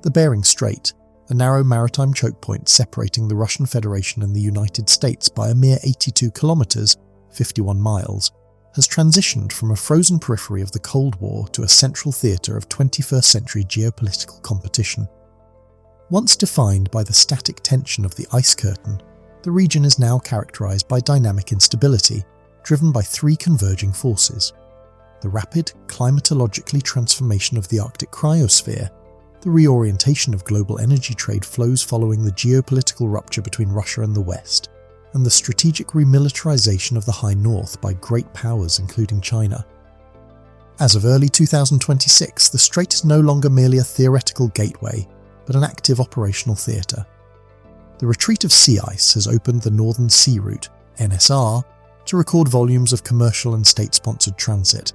The Bering Strait, a narrow maritime choke point separating the Russian Federation and the United States by a mere 82 kilometres, 51 miles, has transitioned from a frozen periphery of the Cold War to a central theatre of 21st century geopolitical competition. Once defined by the static tension of the ice curtain, the region is now characterised by dynamic instability, driven by three converging forces: the rapid climatologically transformation of the Arctic cryosphere, the reorientation of global energy trade flows following the geopolitical rupture between Russia and the West, and the strategic remilitarization of the High North by great powers including China. As of early 2026, the strait is no longer merely a theoretical gateway, but an active operational theatre. The retreat of sea ice has opened the Northern Sea Route, NSR, to record volumes of commercial and state-sponsored transit,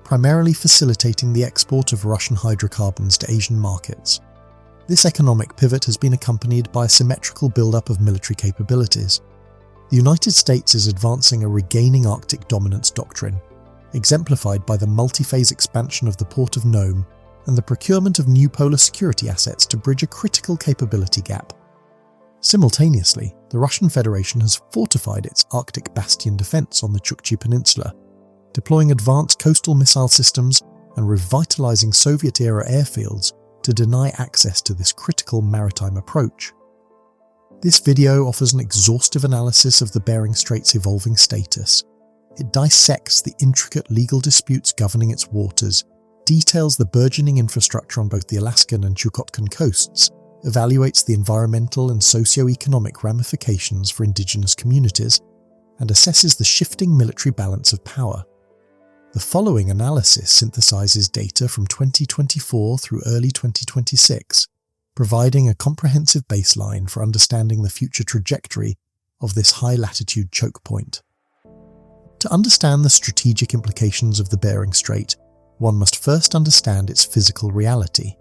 primarily facilitating the export of Russian hydrocarbons to Asian markets. This economic pivot has been accompanied by a symmetrical build-up of military capabilities. The United States is advancing a regaining Arctic dominance doctrine, exemplified by the multi-phase expansion of the port of Nome and the procurement of new polar security assets to bridge a critical capability gap. Simultaneously, the Russian Federation has fortified its Arctic bastion defence on the Chukchi Peninsula, deploying advanced coastal missile systems and revitalising Soviet-era airfields to deny access to this critical maritime approach. This video offers an exhaustive analysis of the Bering Strait's evolving status. It dissects the intricate legal disputes governing its waters, details the burgeoning infrastructure on both the Alaskan and Chukotkan coasts, evaluates the environmental and socio-economic ramifications for indigenous communities, and assesses the shifting military balance of power. The following analysis synthesizes data from 2024 through early 2026, providing a comprehensive baseline for understanding the future trajectory of this high-latitude choke point. To understand the strategic implications of the Bering Strait, one must first understand its physical reality.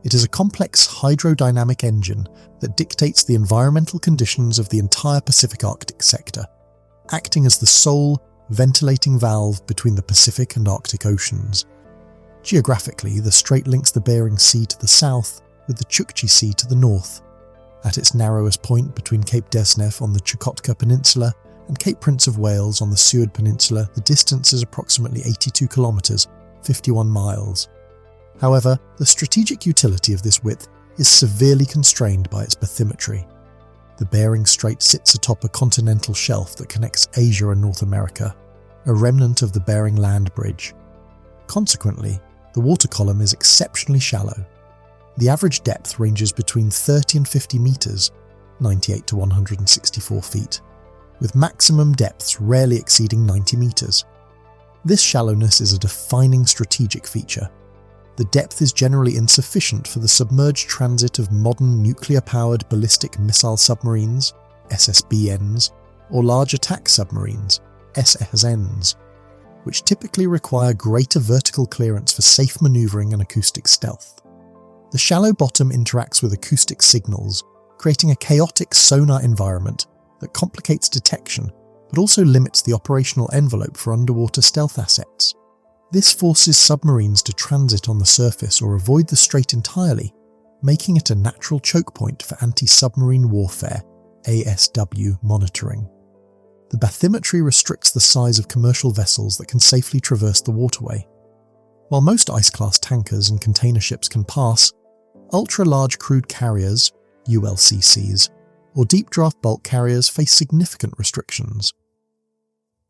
It is a complex hydrodynamic engine that dictates the environmental conditions of the entire Pacific Arctic sector, acting as the sole ventilating valve between the Pacific and Arctic Oceans. Geographically, the strait links the Bering Sea to the south with the Chukchi Sea to the north. At its narrowest point between Cape Desnev on the Chukotka Peninsula and Cape Prince of Wales on the Seward Peninsula, the distance is approximately 82 kilometres, 51 miles. However, the strategic utility of this width is severely constrained by its bathymetry. The Bering Strait sits atop a continental shelf that connects Asia and North America, a remnant of the Bering Land Bridge. Consequently, the water column is exceptionally shallow. The average depth ranges between 30 and 50 metres, 98 to 164 feet, with maximum depths rarely exceeding 90 metres. This shallowness is a defining strategic feature. The depth is generally insufficient for the submerged transit of modern nuclear-powered ballistic missile submarines, SSBNs, or large attack submarines, SSNs, which typically require greater vertical clearance for safe manoeuvring and acoustic stealth. The shallow bottom interacts with acoustic signals, creating a chaotic sonar environment that complicates detection but also limits the operational envelope for underwater stealth assets. This forces submarines to transit on the surface or avoid the strait entirely, making it a natural choke point for anti-submarine warfare (ASW) monitoring. The bathymetry restricts the size of commercial vessels that can safely traverse the waterway. While most ice-class tankers and container ships can pass, ultra-large crude carriers, ULCCs, or deep-draft bulk carriers face significant restrictions.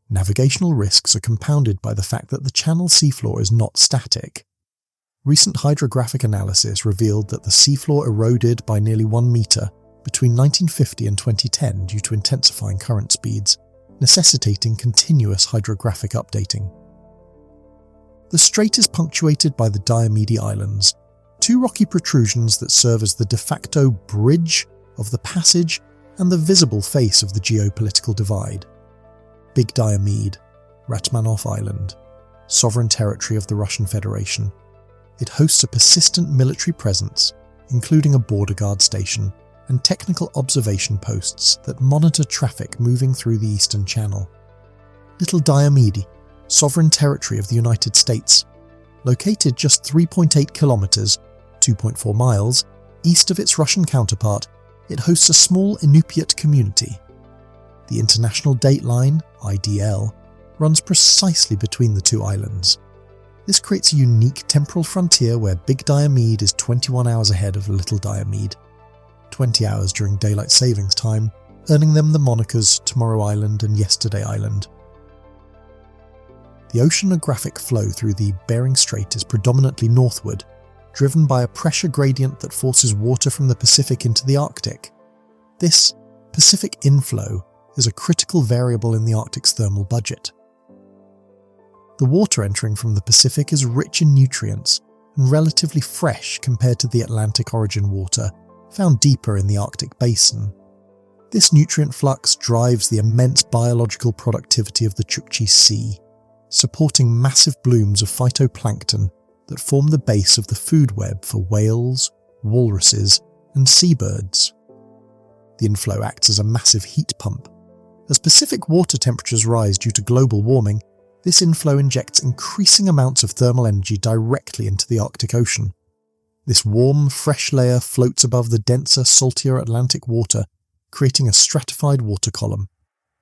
Navigational risks are compounded by the fact that the channel seafloor is not static. Recent hydrographic analysis revealed that the seafloor eroded by nearly 1 metre between 1950 and 2010 due to intensifying current speeds, necessitating continuous hydrographic updating. The strait is punctuated by the Diomede Islands, two rocky protrusions that serve as the de facto bridge of the passage and the visible face of the geopolitical divide. Big Diomede, Ratmanov Island, sovereign territory of the Russian Federation. It hosts a persistent military presence, including a border guard station and technical observation posts that monitor traffic moving through the Eastern Channel. Little Diomede, sovereign territory of the United States, located just 3.8 kilometres, 2.4 miles, East of its Russian counterpart, it hosts a small Inupiat community. The International Date Line, IDL, runs precisely between the two islands. This creates a unique temporal frontier where Big Diomede is 21 hours ahead of Little Diomede, 20 hours during daylight savings time, earning them the monikers Tomorrow Island and Yesterday Island. The oceanographic flow through the Bering Strait is predominantly northward, driven by a pressure gradient that forces water from the Pacific into the Arctic. This Pacific inflow is a critical variable in the Arctic's thermal budget. The water entering from the Pacific is rich in nutrients and relatively fresh compared to the Atlantic origin water, found deeper in the Arctic basin. This nutrient flux drives the immense biological productivity of the Chukchi Sea, supporting massive blooms of phytoplankton that form the base of the food web for whales, walruses, and seabirds. The inflow acts as a massive heat pump. As Pacific water temperatures rise due to global warming, this inflow injects increasing amounts of thermal energy directly into the Arctic Ocean. This warm, fresh layer floats above the denser, saltier Atlantic water, creating a stratified water column.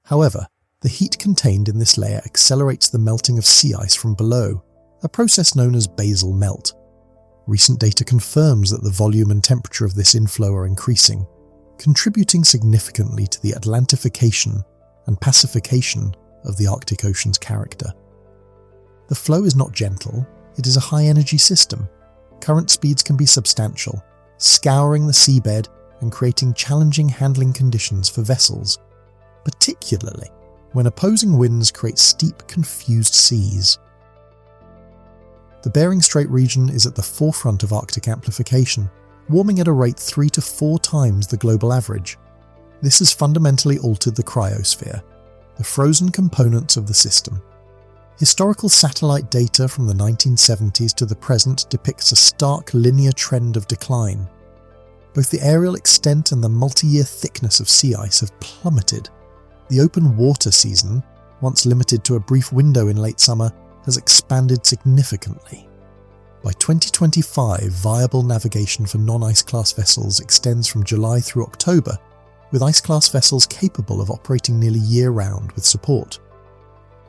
However, the heat contained in this layer accelerates the melting of sea ice from below, a process known as basal melt. Recent data confirms that the volume and temperature of this inflow are increasing, contributing significantly to the Atlantification and pacification of the Arctic Ocean's character. The flow is not gentle, it is a high-energy system. Current speeds can be substantial, scouring the seabed and creating challenging handling conditions for vessels, particularly when opposing winds create steep, confused seas. The Bering Strait region is at the forefront of Arctic amplification, warming at a rate 3 to 4 times the global average. This has fundamentally altered the cryosphere, the frozen components of the system. Historical satellite data from the 1970s to the present depicts a stark linear trend of decline. Both the aerial extent and the multi-year thickness of sea ice have plummeted. The open water season, once limited to a brief window in late summer, has expanded significantly. By 2025, viable navigation for non-ice class vessels extends from July through October, with ice class vessels capable of operating nearly year-round with support.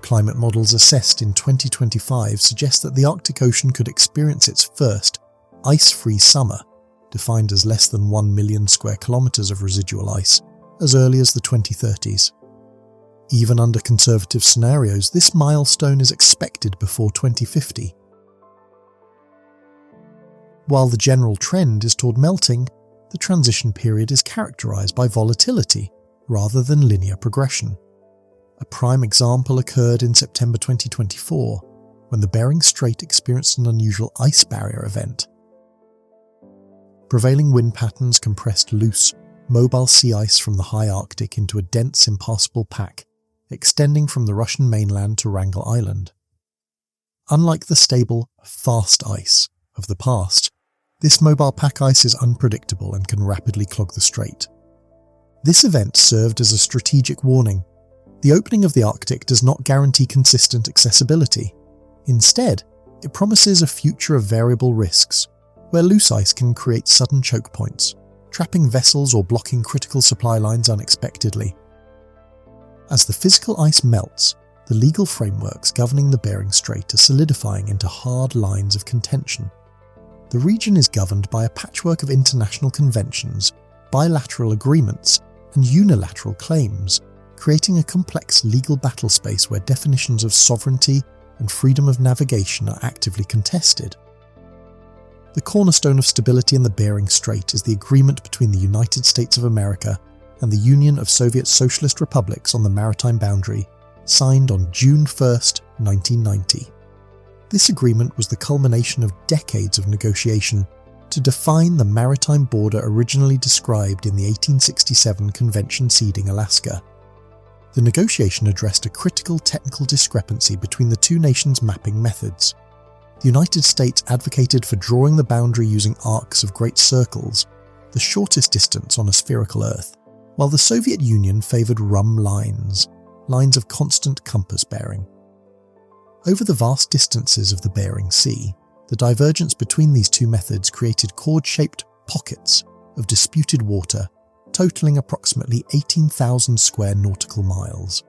Climate models assessed in 2025 suggest that the Arctic Ocean could experience its first ice-free summer, defined as less than 1 million square kilometres of residual ice, as early as the 2030s. Even under conservative scenarios, this milestone is expected before 2050. While the general trend is toward melting, the transition period is characterized by volatility rather than linear progression. A prime example occurred in September 2024, when the Bering Strait experienced an unusual ice barrier event. Prevailing wind patterns compressed loose, mobile sea ice from the high Arctic into a dense, impassable pack, extending from the Russian mainland to Wrangel Island. Unlike the stable, fast ice of the past, this mobile pack ice is unpredictable and can rapidly clog the strait. This event served as a strategic warning. The opening of the Arctic does not guarantee consistent accessibility. Instead, it promises a future of variable risks, where loose ice can create sudden choke points, trapping vessels or blocking critical supply lines unexpectedly. As the physical ice melts, the legal frameworks governing the Bering Strait are solidifying into hard lines of contention. The region is governed by a patchwork of international conventions, bilateral agreements, and unilateral claims, creating a complex legal battle space where definitions of sovereignty and freedom of navigation are actively contested. The cornerstone of stability in the Bering Strait is the agreement between the United States of America and the Union of Soviet Socialist Republics on the maritime boundary, signed on June 1, 1990. This agreement was the culmination of decades of negotiation to define the maritime border originally described in the 1867 Convention ceding Alaska. The negotiation addressed a critical technical discrepancy between the two nations' mapping methods. The United States advocated for drawing the boundary using arcs of great circles, the shortest distance on a spherical Earth, while the Soviet Union favoured rum lines, lines of constant compass bearing. Over the vast distances of the Bering Sea, the divergence between these two methods created chord-shaped pockets of disputed water totaling approximately 18,000 square nautical miles.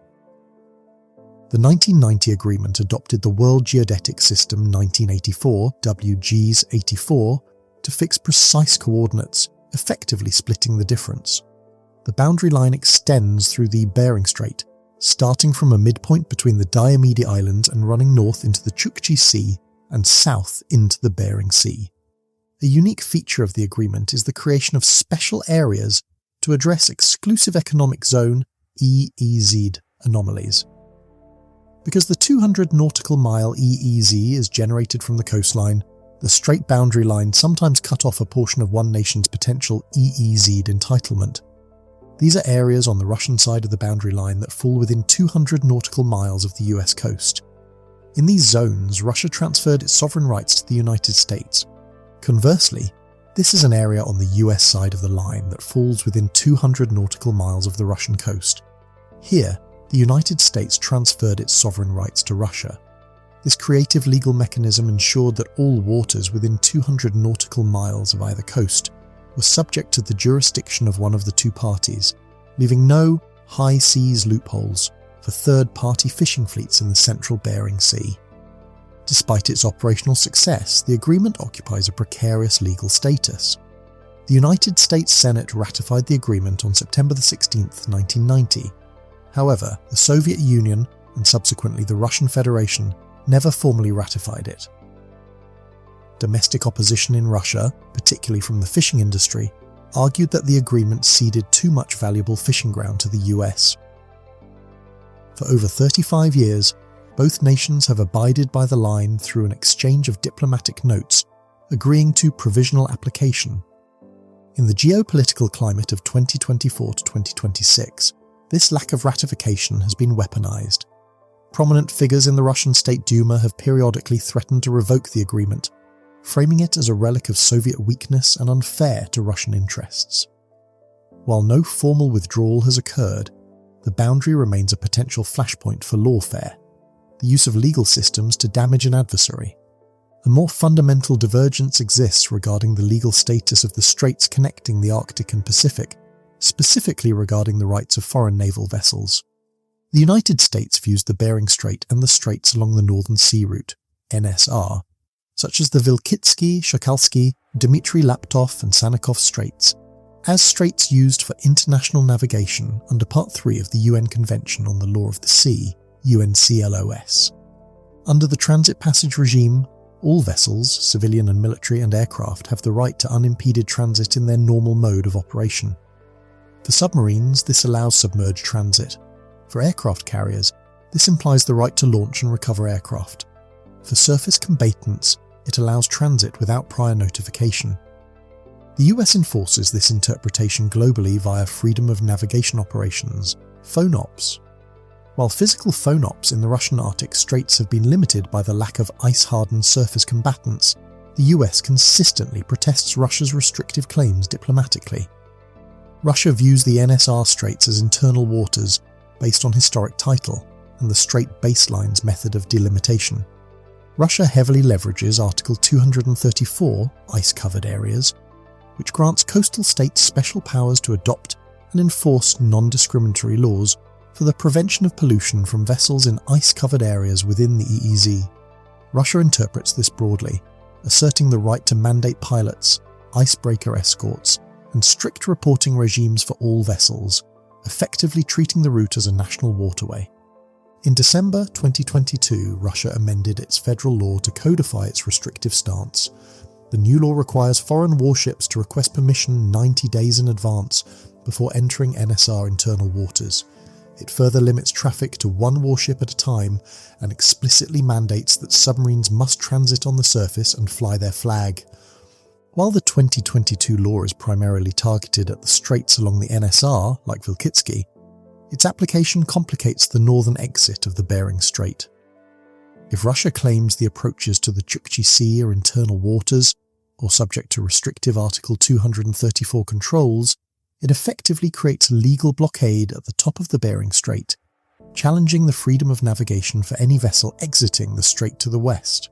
The 1990 agreement adopted the World Geodetic System 1984 WGS 84 to fix precise coordinates, effectively splitting the difference. The boundary line extends through the Bering Strait, starting from a midpoint between the Diomede Islands and running north into the Chukchi Sea and south into the Bering Sea. A unique feature of the agreement is the creation of special areas to address exclusive economic zone EEZ anomalies. Because the 200 nautical mile EEZ is generated from the coastline, the strait boundary line sometimes cut off a portion of one nation's potential EEZ entitlement. These are areas on the Russian side of the boundary line that fall within 200 nautical miles of the US coast. In these zones, Russia transferred its sovereign rights to the United States. Conversely, this is an area on the US side of the line that falls within 200 nautical miles of the Russian coast. Here, the United States transferred its sovereign rights to Russia. This creative legal mechanism ensured that all waters within 200 nautical miles of either coast were subject to the jurisdiction of one of the two parties, leaving no high seas loopholes for third-party fishing fleets in the central Bering Sea. Despite its operational success, the agreement occupies a precarious legal status. The United States Senate ratified the agreement on September 16, 1990. However, the Soviet Union, and subsequently the Russian Federation, never formally ratified it. Domestic opposition in Russia, particularly from the fishing industry, argued that the agreement ceded too much valuable fishing ground to the US. For over 35 years, both nations have abided by the line through an exchange of diplomatic notes, agreeing to provisional application. In the geopolitical climate of 2024 to 2026, this lack of ratification has been weaponized. Prominent figures in the Russian State Duma have periodically threatened to revoke the agreement, framing it as a relic of Soviet weakness and unfair to Russian interests. While no formal withdrawal has occurred, the boundary remains a potential flashpoint for lawfare, the use of legal systems to damage an adversary. A more fundamental divergence exists regarding the legal status of the straits connecting the Arctic and Pacific, specifically regarding the rights of foreign naval vessels. The United States views the Bering Strait and the straits along the Northern Sea Route, NSR, such as the Vilkitsky, Shokalsky, Dmitry Laptov and Sannikov Straits, as straits used for international navigation under Part 3 of the UN Convention on the Law of the Sea, UNCLOS. Under the transit passage regime, all vessels, civilian and military and aircraft, have the right to unimpeded transit in their normal mode of operation. For submarines, this allows submerged transit. For aircraft carriers, this implies the right to launch and recover aircraft. For surface combatants, it allows transit without prior notification. The US enforces this interpretation globally via freedom of navigation operations, FONOPs. While physical FONOPs in the Russian Arctic Straits have been limited by the lack of ice-hardened surface combatants, the US consistently protests Russia's restrictive claims diplomatically. Russia views the NSR Straits as internal waters based on historic title and the Strait Baseline's method of delimitation. Russia heavily leverages Article 234, ice-covered areas, which grants coastal states special powers to adopt and enforce non-discriminatory laws for the prevention of pollution from vessels in ice-covered areas within the EEZ. Russia interprets this broadly, asserting the right to mandate pilots, icebreaker escorts, and strict reporting regimes for all vessels, effectively treating the route as a national waterway. In December 2022, Russia amended its federal law to codify its restrictive stance. The new law requires foreign warships to request permission 90 days in advance before entering NSR internal waters. It further limits traffic to one warship at a time and explicitly mandates that submarines must transit on the surface and fly their flag. While the 2022 law is primarily targeted at the straits along the NSR, like Vilkitsky, its application complicates the northern exit of the Bering Strait. If Russia claims the approaches to the Chukchi Sea are internal waters, or subject to restrictive Article 234 controls, it effectively creates a legal blockade at the top of the Bering Strait, challenging the freedom of navigation for any vessel exiting the strait to the west.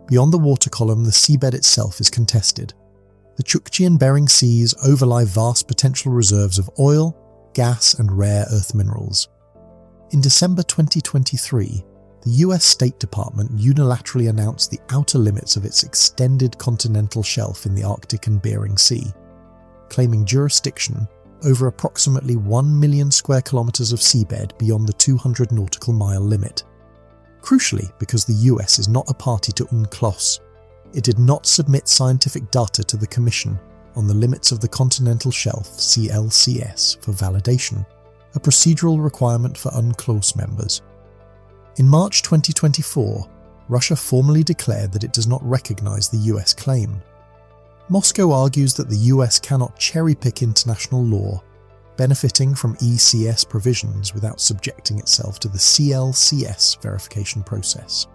Beyond the water column, the seabed itself is contested. the Chukchi and Bering Seas overlie vast potential reserves of oil, gas and rare earth minerals. In December 2023, the US State Department unilaterally announced the outer limits of its extended continental shelf in the Arctic and Bering Sea, claiming jurisdiction over approximately 1 million square kilometres of seabed beyond the 200 nautical mile limit. Crucially, because the US is not a party to UNCLOS, it did not submit scientific data to the Commission on the limits of the continental shelf (CLCS) for validation, a procedural requirement for UNCLOS members. In March 2024, Russia formally declared that it does not recognise the US claim. Moscow argues that the US cannot cherry-pick international law, benefiting from ECS provisions without subjecting itself to the CLCS verification process.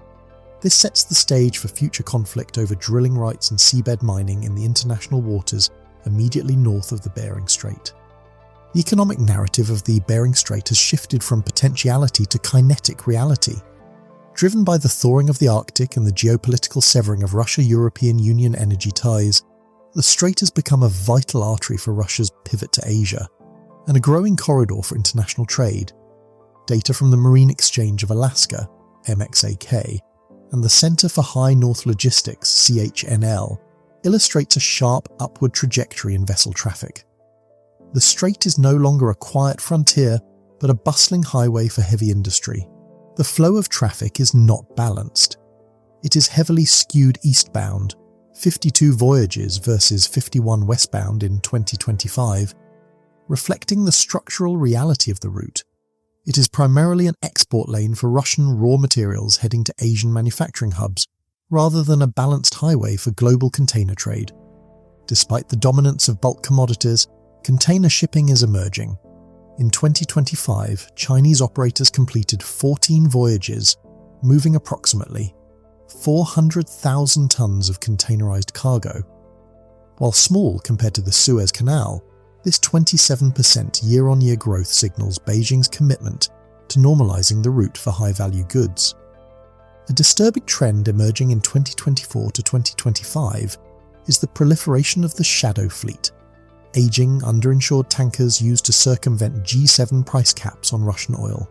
This sets the stage for future conflict over drilling rights and seabed mining in the international waters immediately north of the Bering Strait. The economic narrative of the Bering Strait has shifted from potentiality to kinetic reality. Driven by the thawing of the Arctic and the geopolitical severing of Russia-European Union energy ties, the strait has become a vital artery for Russia's pivot to Asia, and a growing corridor for international trade. Data from the Marine Exchange of Alaska, MXAK, and the Centre for High North Logistics, CHNL, illustrates a sharp upward trajectory in vessel traffic. The strait is no longer a quiet frontier, but a bustling highway for heavy industry. The flow of traffic is not balanced. It is heavily skewed eastbound, 52 voyages versus 51 westbound in 2025, reflecting the structural reality of the route. It is primarily an export lane for Russian raw materials heading to Asian manufacturing hubs, rather than a balanced highway for global container trade. Despite the dominance of bulk commodities, container shipping is emerging. In 2025, Chinese operators completed 14 voyages, moving approximately 400,000 tons of containerized cargo. While small compared to the Suez Canal, this 27% year-on-year growth signals Beijing's commitment to normalizing the route for high-value goods. A disturbing trend emerging in 2024 to 2025 is the proliferation of the shadow fleet, aging, underinsured tankers used to circumvent G7 price caps on Russian oil.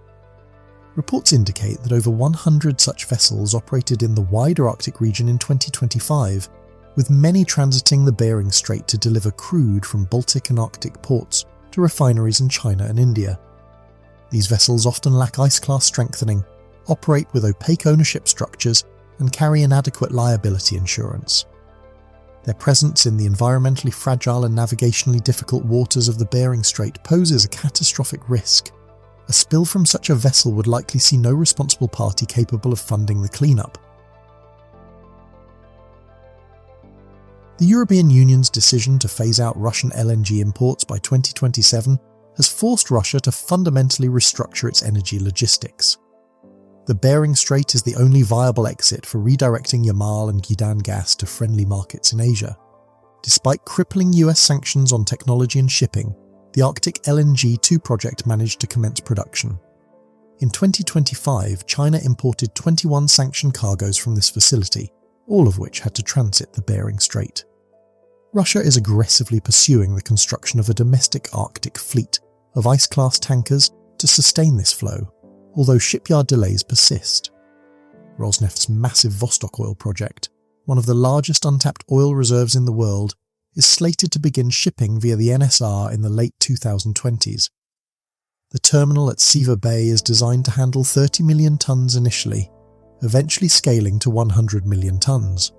Reports indicate that over 100 such vessels operated in the wider Arctic region in 2025, with many transiting the Bering Strait to deliver crude from Baltic and Arctic ports to refineries in China and India. These vessels often lack ice-class strengthening, operate with opaque ownership structures, and carry inadequate liability insurance. Their presence in the environmentally fragile and navigationally difficult waters of the Bering Strait poses a catastrophic risk. A spill from such a vessel would likely see no responsible party capable of funding the cleanup. The European Union's decision to phase out Russian LNG imports by 2027 has forced Russia to fundamentally restructure its energy logistics. The Bering Strait is the only viable exit for redirecting Yamal and Gdan gas to friendly markets in Asia. Despite crippling US sanctions on technology and shipping, the Arctic LNG 2 project managed to commence production. In 2025, China imported 21 sanctioned cargoes from this facility, all of which had to transit the Bering Strait. Russia is aggressively pursuing the construction of a domestic Arctic fleet of ice-class tankers to sustain this flow, although shipyard delays persist. Rosneft's massive Vostok oil project, one of the largest untapped oil reserves in the world, is slated to begin shipping via the NSR in the late 2020s. The terminal at Siva Bay is designed to handle 30 million tons initially, eventually scaling to 100 million tons.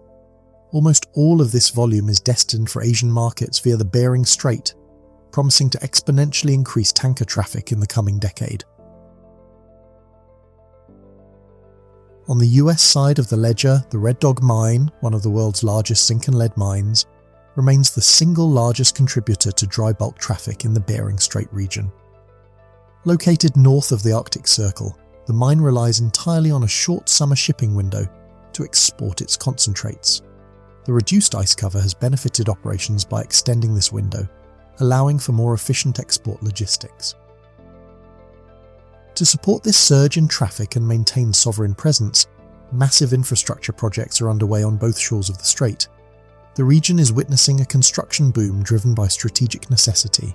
Almost all of this volume is destined for Asian markets via the Bering Strait, promising to exponentially increase tanker traffic in the coming decade. On the US side of the ledger, the Red Dog mine, one of the world's largest zinc and lead mines, remains the single largest contributor to dry bulk traffic in the Bering Strait region. Located north of the Arctic Circle, the mine relies entirely on a short summer shipping window to export its concentrates. The reduced ice cover has benefited operations by extending this window, allowing for more efficient export logistics. To support this surge in traffic and maintain sovereign presence, massive infrastructure projects are underway on both shores of the strait. the region is witnessing a construction boom driven by strategic necessity.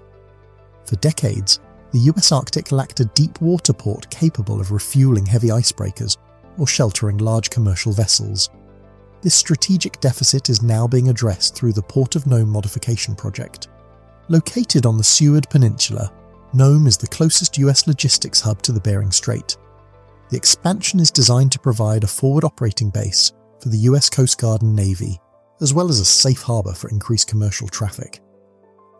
For decades, the US Arctic lacked a deep water port capable of refueling heavy icebreakers or sheltering large commercial vessels. This strategic deficit is now being addressed through the Port of Nome modification project. Located on the Seward Peninsula, Nome is the closest US logistics hub to the Bering Strait. The expansion is designed to provide a forward operating base for the US Coast Guard and Navy, as well as a safe harbour for increased commercial traffic.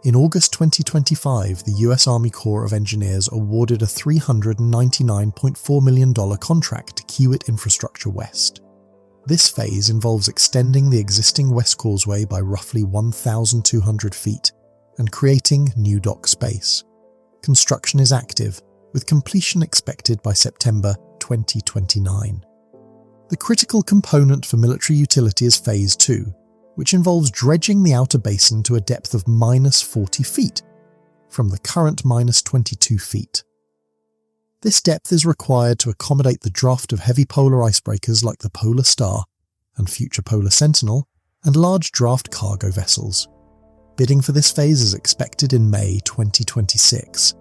In August 2025, the US Army Corps of Engineers awarded a $399.4 million contract to Kiewit Infrastructure West. This phase involves extending the existing West Causeway by roughly 1,200 feet and creating new dock space. Construction is active, with completion expected by September 2029. The critical component for military utility is Phase 2, which involves dredging the outer basin to a depth of -40 feet, from the current -22 feet. This depth is required to accommodate the draft of heavy polar icebreakers like the Polar Star and future Polar Sentinel, and large draft cargo vessels. Bidding for this phase is expected in May 2026.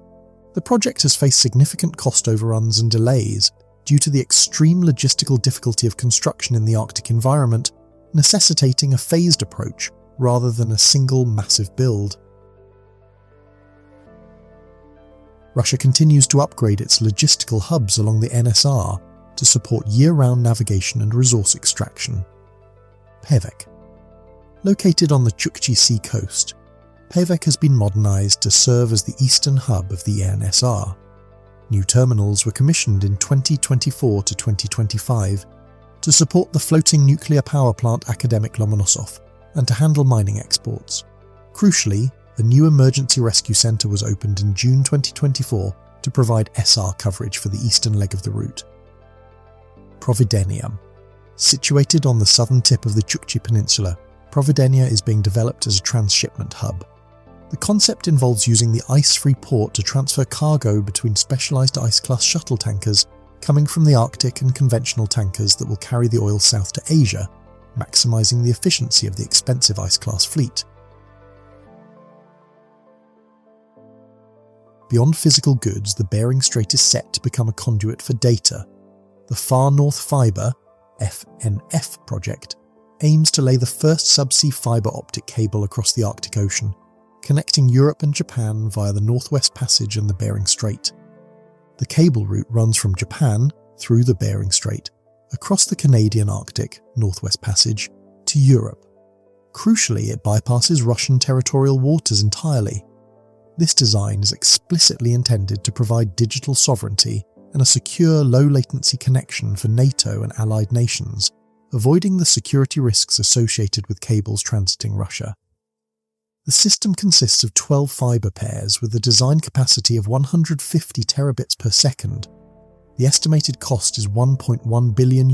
The project has faced significant cost overruns and delays due to the extreme logistical difficulty of construction in the Arctic environment, necessitating a phased approach rather than a single massive build. Russia continues to upgrade its logistical hubs along the NSR to support year-round navigation and resource extraction. Pevek. Located on the Chukchi Sea coast, Pevek has been modernized to serve as the eastern hub of the NSR. New terminals were commissioned in 2024 to 2025 to support the floating nuclear power plant Akademik Lomonosov and to handle mining exports. Crucially, a new emergency rescue centre was opened in June 2024 to provide SR coverage for the eastern leg of the route. Providenia. Situated on the southern tip of the Chukchi Peninsula, Providenia is being developed as a transshipment hub. The concept involves using the ice-free port to transfer cargo between specialised ice-class shuttle tankers coming from the Arctic and conventional tankers that will carry the oil south to Asia, maximising the efficiency of the expensive ice-class fleet. Beyond physical goods, the Bering Strait is set to become a conduit for data. The Far North Fibre (FNF) project aims to lay the first subsea fibre optic cable across the Arctic Ocean, connecting Europe and Japan via the Northwest Passage and the Bering Strait. The cable route runs from Japan through the Bering Strait, across the Canadian Arctic Northwest Passage, to Europe. Crucially, it bypasses Russian territorial waters entirely. This design is explicitly intended to provide digital sovereignty and a secure low-latency connection for NATO and allied nations, avoiding the security risks associated with cables transiting Russia. The system consists of 12 fibre pairs with a design capacity of 150 terabits per second. The estimated cost is €1.1 billion.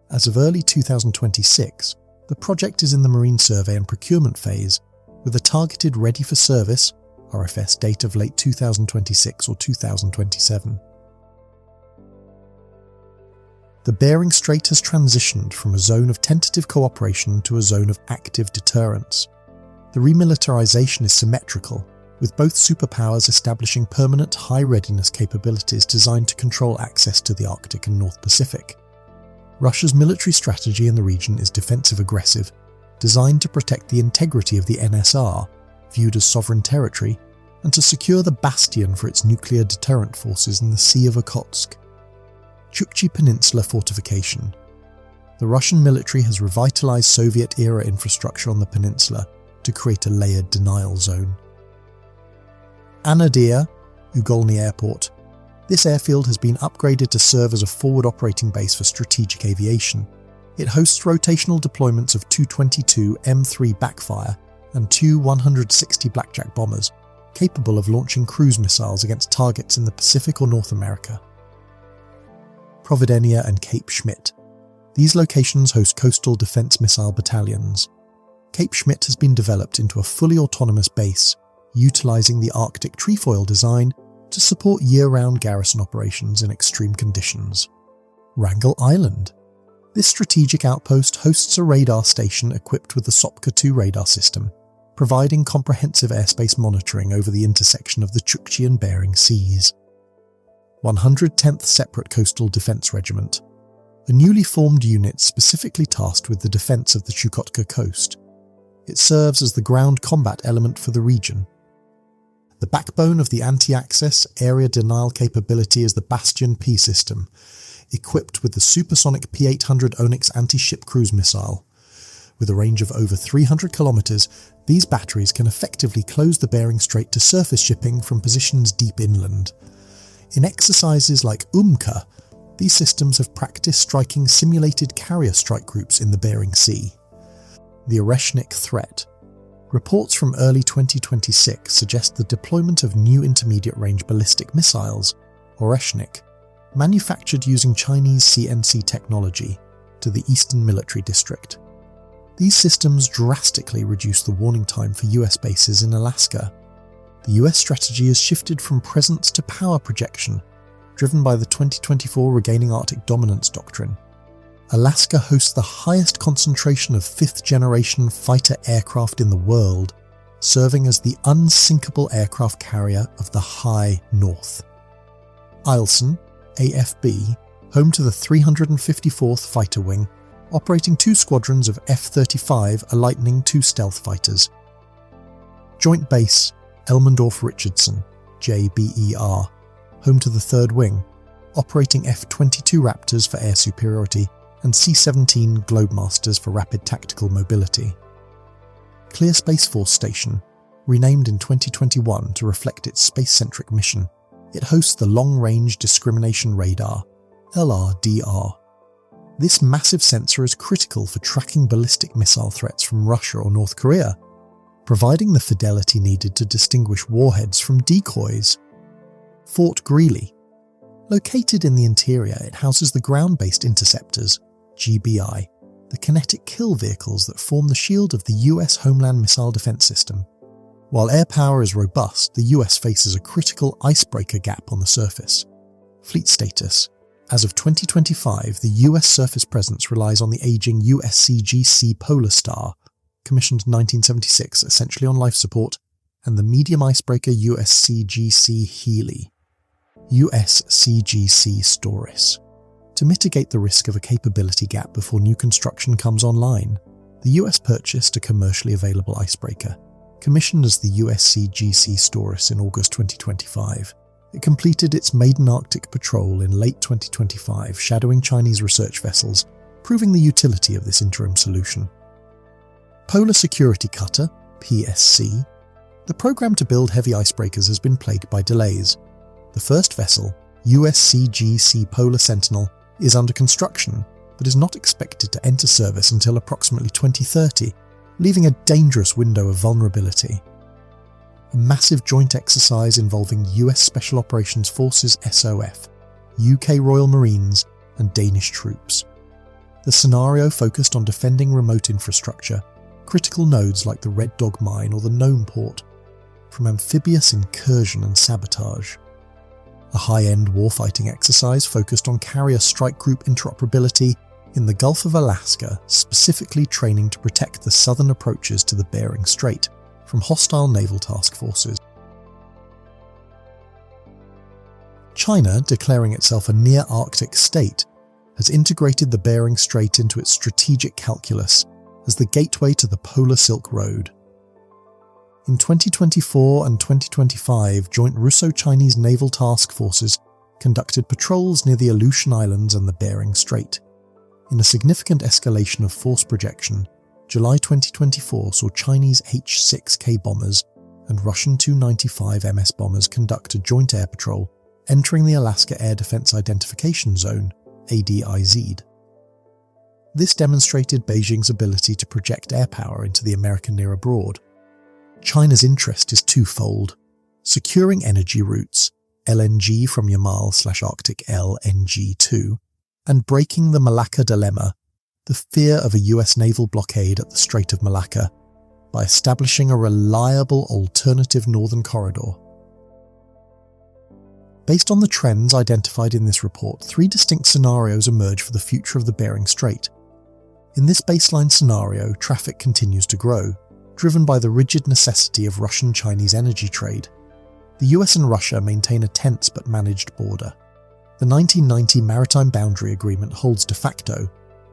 As of early 2026, the project is in the marine survey and procurement phase, with a targeted ready-for-service RFS date of late 2026 or 2027. The Bering Strait has transitioned from a zone of tentative cooperation to a zone of active deterrence. The remilitarization is symmetrical, with both superpowers establishing permanent high-readiness capabilities designed to control access to the Arctic and North Pacific. Russia's military strategy in the region is defensive-aggressive, designed to protect the integrity of the NSR, viewed as sovereign territory, and to secure the bastion for its nuclear deterrent forces in the Sea of Okhotsk. Chukchi Peninsula fortification. The Russian military has revitalized Soviet-era infrastructure on the peninsula to create a layered denial zone. Anadyr, Ugolny Airport. This airfield has been upgraded to serve as a forward operating base for strategic aviation. It hosts rotational deployments of 222 M3 backfire and two 160 Blackjack bombers, capable of launching cruise missiles against targets in the Pacific or North America. Providenia and Cape Schmidt. These locations host coastal defence missile battalions. Cape Schmidt has been developed into a fully autonomous base, utilising the Arctic trefoil design to support year-round garrison operations in extreme conditions. Wrangel Island. This strategic outpost hosts a radar station equipped with the Sopka-2 radar system, providing comprehensive airspace monitoring over the intersection of the Chukchi and Bering Seas. 110th Separate Coastal Defence Regiment, a newly formed unit specifically tasked with the defence of the Chukotka coast. It serves as the ground combat element for the region. The backbone of the anti-access area denial capability is the Bastion P system, equipped with the supersonic P-800 Onyx anti-ship cruise missile. With a range of over 300 kilometres, these batteries can effectively close the Bering Strait to surface shipping from positions deep inland. In exercises like UMCA, these systems have practiced striking simulated carrier strike groups in the Bering Sea. The Oreshnik threat. Reports from early 2026 suggest the deployment of new intermediate-range ballistic missiles, Oreshnik, manufactured using Chinese CNC technology, to the Eastern Military District. These systems drastically reduce the warning time for US bases in Alaska. The US strategy has shifted from presence to power projection, driven by the 2024 Regaining Arctic Dominance doctrine. Alaska hosts the highest concentration of fifth-generation fighter aircraft in the world, serving as the unsinkable aircraft carrier of the High North. Eielson, AFB, home to the 354th Fighter Wing, operating 2 squadrons of F-35 Lightning II stealth fighters. Joint Base, Elmendorf-Richardson, JBER, home to the 3rd Wing, operating F-22 Raptors for air superiority and C-17 Globemasters for rapid tactical mobility. Clear Space Force Station, renamed in 2021 to reflect its space-centric mission. It hosts the Long Range Discrimination Radar, LRDR. This massive sensor is critical for tracking ballistic missile threats from Russia or North Korea, providing the fidelity needed to distinguish warheads from decoys. Fort Greely. Located in the interior, it houses the ground-based interceptors, GBI, the kinetic kill vehicles that form the shield of the US Homeland Missile Defense System. While air power is robust, the US faces a critical icebreaker gap on the surface. Fleet status. As of 2025, the US surface presence relies on the aging USCGC Polar Star, commissioned in 1976 essentially on life support, and the medium icebreaker USCGC Healy, USCGC Storis. To mitigate the risk of a capability gap before new construction comes online, the US purchased a commercially available icebreaker, commissioned as the USCGC Storis in August 2025. It completed its maiden Arctic patrol in late 2025, shadowing Chinese research vessels, proving the utility of this interim solution. Polar Security Cutter, PSC. The program to build heavy icebreakers has been plagued by delays. The first vessel, USCGC Polar Sentinel, is under construction, but is not expected to enter service until approximately 2030, leaving a dangerous window of vulnerability. A massive joint exercise involving US Special Operations Forces SOF, UK Royal Marines, and Danish troops. The scenario focused on defending remote infrastructure, critical nodes like the Red Dog Mine or the Nome Port, from amphibious incursion and sabotage. A high-end warfighting exercise focused on carrier strike group interoperability in the Gulf of Alaska, specifically training to protect the southern approaches to the Bering Strait from hostile naval task forces. China, declaring itself a near-Arctic state, has integrated the Bering Strait into its strategic calculus as the gateway to the Polar Silk Road. In 2024 and 2025, joint Russo-Chinese naval task forces conducted patrols near the Aleutian Islands and the Bering Strait. In a significant escalation of force projection, July 2024 saw Chinese H-6K bombers and Russian Tu-95 MS bombers conduct a joint air patrol, entering the Alaska Air Defense Identification Zone, ADIZ. This demonstrated Beijing's ability to project air power into the American near abroad. China's interest is twofold: securing energy routes, LNG from Yamal/Arctic LNG2, and breaking the Malacca dilemma, the fear of a US naval blockade at the Strait of Malacca, by establishing a reliable alternative northern corridor. Based on the trends identified in this report, 3 distinct scenarios emerge for the future of the Bering Strait. In this baseline scenario, traffic continues to grow, driven by the rigid necessity of Russian-Chinese energy trade. The US and Russia maintain a tense but managed border. The 1990 Maritime Boundary Agreement holds de facto,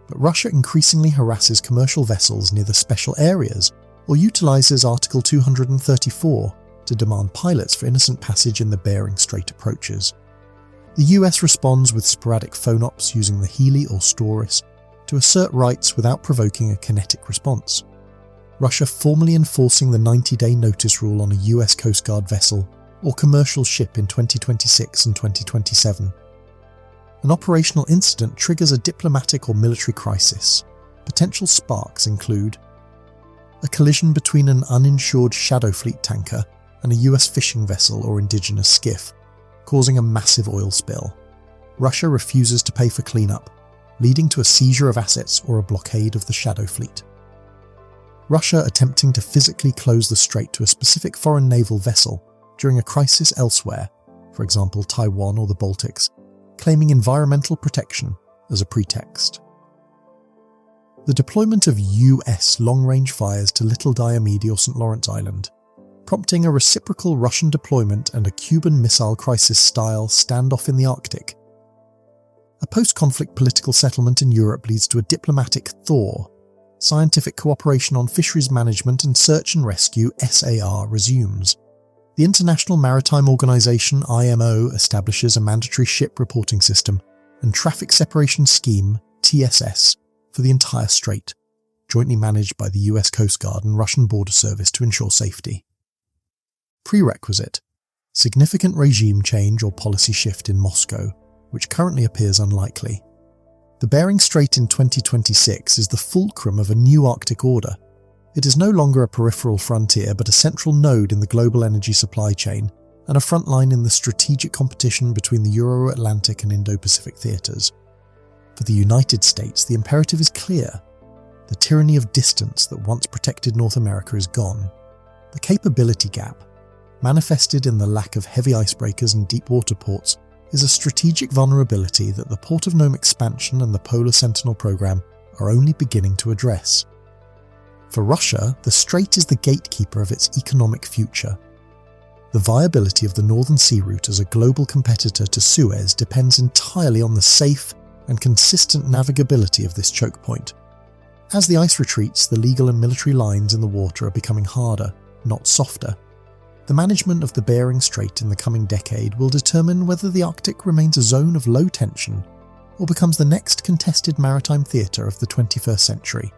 but Russia increasingly harasses commercial vessels near the special areas or utilises Article 234 to demand pilots for innocent passage in the Bering Strait approaches. The US responds with sporadic phone-ops using the Healy or Storis to assert rights without provoking a kinetic response. Russia formally enforcing the 90-day notice rule on a US Coast Guard vessel or commercial ship in 2026 and 2027. An operational incident triggers a diplomatic or military crisis. Potential sparks include a collision between an uninsured Shadow Fleet tanker and a US fishing vessel or indigenous skiff, causing a massive oil spill. Russia refuses to pay for cleanup, leading to a seizure of assets or a blockade of the Shadow Fleet. Russia attempting to physically close the strait to a specific foreign naval vessel during a crisis elsewhere, for example Taiwan or the Baltics, claiming environmental protection as a pretext. The deployment of US long-range fires to Little Diomede or St. Lawrence Island, prompting a reciprocal Russian deployment and a Cuban Missile Crisis-style standoff in the Arctic. A post-conflict political settlement in Europe leads to a diplomatic thaw. Scientific cooperation on fisheries management and search and rescue (SAR) resumes. The International Maritime Organization (IMO) establishes a mandatory ship reporting system and traffic separation scheme (TSS) for the entire strait, jointly managed by the US Coast Guard and Russian Border Service to ensure safety. Prerequisite: significant regime change or policy shift in Moscow, which currently appears unlikely. The Bering Strait in 2026 is the fulcrum of a new Arctic order. It is no longer a peripheral frontier but a central node in the global energy supply chain and a front line in the strategic competition between the Euro-Atlantic and Indo-Pacific theatres. For the United States, the imperative is clear. The tyranny of distance that once protected North America is gone. The capability gap, manifested in the lack of heavy icebreakers and deep water ports, is a strategic vulnerability that the Port of Nome expansion and the Polar Sentinel program are only beginning to address. For Russia, the strait is the gatekeeper of its economic future. The viability of the Northern Sea Route as a global competitor to Suez depends entirely on the safe and consistent navigability of this choke point. As the ice retreats, the legal and military lines in the water are becoming harder, not softer. The management of the Bering Strait in the coming decade will determine whether the Arctic remains a zone of low tension or becomes the next contested maritime theatre of the 21st century.